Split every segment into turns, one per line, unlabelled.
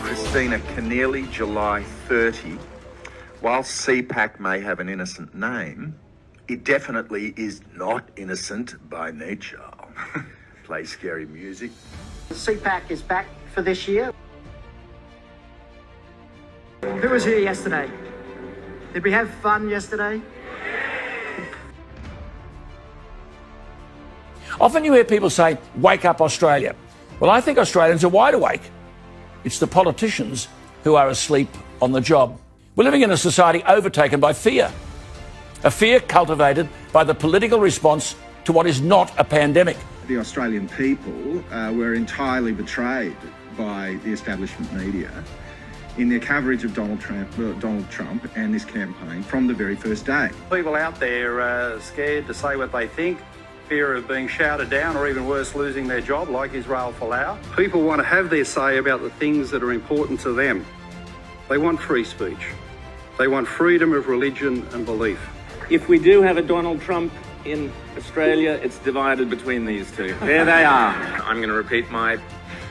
Christina Keneally, July 30. While CPAC may have an innocent name, it definitely is not innocent by nature. Play scary music.
CPAC is back for this year. Who was here yesterday? Did we have fun yesterday?
Often you hear people say, wake up Australia. Well, I think Australians are wide awake. It's the politicians who are asleep on the job. We're living in a society overtaken by fear. A fear cultivated by the political response to what is not a pandemic.
The Australian people were entirely betrayed by the establishment media in their coverage of Donald Trump and this campaign from the very first day.
People out there are scared to say what they think, fear of being shouted down or even worse, losing their job, like Israel Folau. People want to have their say about the things that are important to them. They want free speech. They want freedom of religion and belief.
If we do have a Donald Trump in Australia, it's divided between these two. There they are.
I'm going to repeat my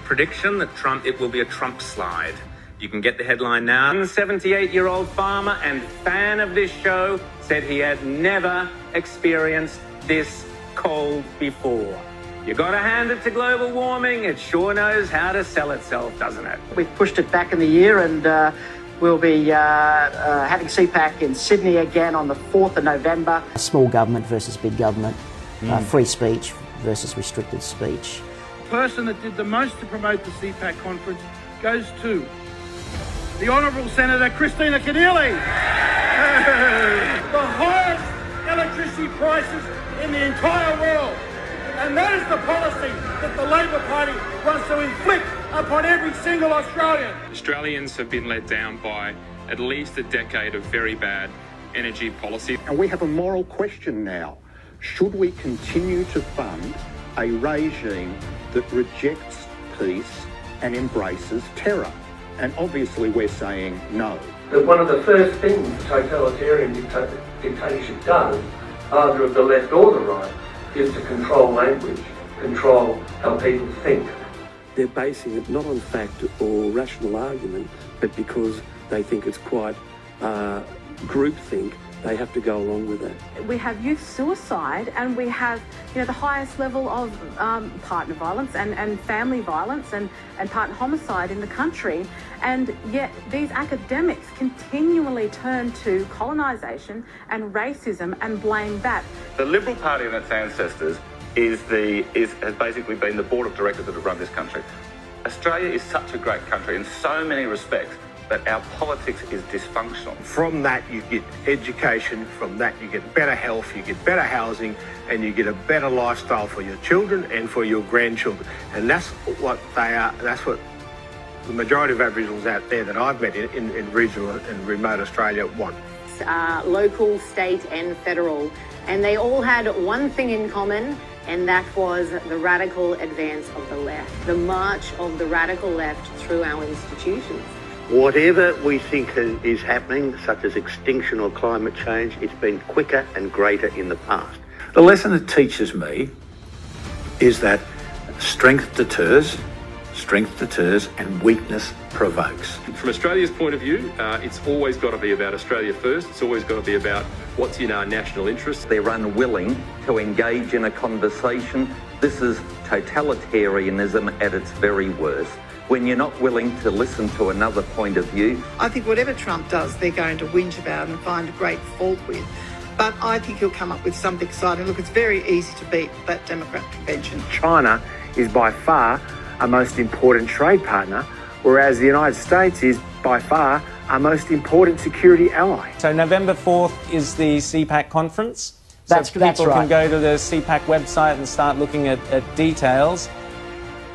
prediction that it will be a Trump slide. You can get the headline now.
A 78-year-old farmer and fan of this show said he had never experienced this cold before. You got to hand it to global warming. It sure knows how to sell itself, doesn't it?
We've pushed it back in the year, and we'll be having CPAC in Sydney again on the 4th of November.
Small government versus big government, free speech versus restricted speech.
The person that did the most to promote the CPAC conference goes to the Honourable Senator Christina Keneally. The highest electricity prices in the entire world. And that is the policy that the Labor Party wants to inflict upon every single Australian.
Australians have been let down by at least a decade of very bad energy policy.
And we have a moral question now. Should we continue to fund a regime that rejects peace and embraces terror? And obviously we're saying no.
That one of the first things the totalitarian dictatorship does, either of the left or the right, is to control language, control how people think.
They're basing it not on fact or rational argument, but because they think it's quite groupthink, they have to go along with that.
We have youth suicide, and we have, the highest level of partner violence and family violence and partner homicide in the country. And yet these academics continually turn to colonisation and racism and blame that.
The Liberal Party and its ancestors has basically been the board of directors that have run this country. Australia is such a great country in so many respects, but our politics is dysfunctional.
From that you get education, from that you get better health, you get better housing, and you get a better lifestyle for your children and for your grandchildren. And that's what they are, that's what the majority of Aboriginals out there that I've met in regional and remote Australia want.
Local, state and federal. And they all had one thing in common, and that was the radical advance of the left, the march of the radical left through our institutions.
Whatever we think is happening, such as extinction or climate change, it's been quicker and greater in the past.
The lesson it teaches me is that strength deters, and weakness provokes.
From Australia's point of view, it's always got to be about Australia first. It's always got to be about what's in our national interest.
They're unwilling to engage in a conversation. This is totalitarianism at its very worst. When you're not willing to listen to another point of view.
I think whatever Trump does, they're going to whinge about and find a great fault with. But I think he'll come up with something exciting. Look, it's very easy to beat that Democrat convention.
China is by far our most important trade partner, whereas the United States is by far our most important security ally.
So November 4th is the CPAC conference.
That's
people
right.
Can go to the CPAC website and start looking at details.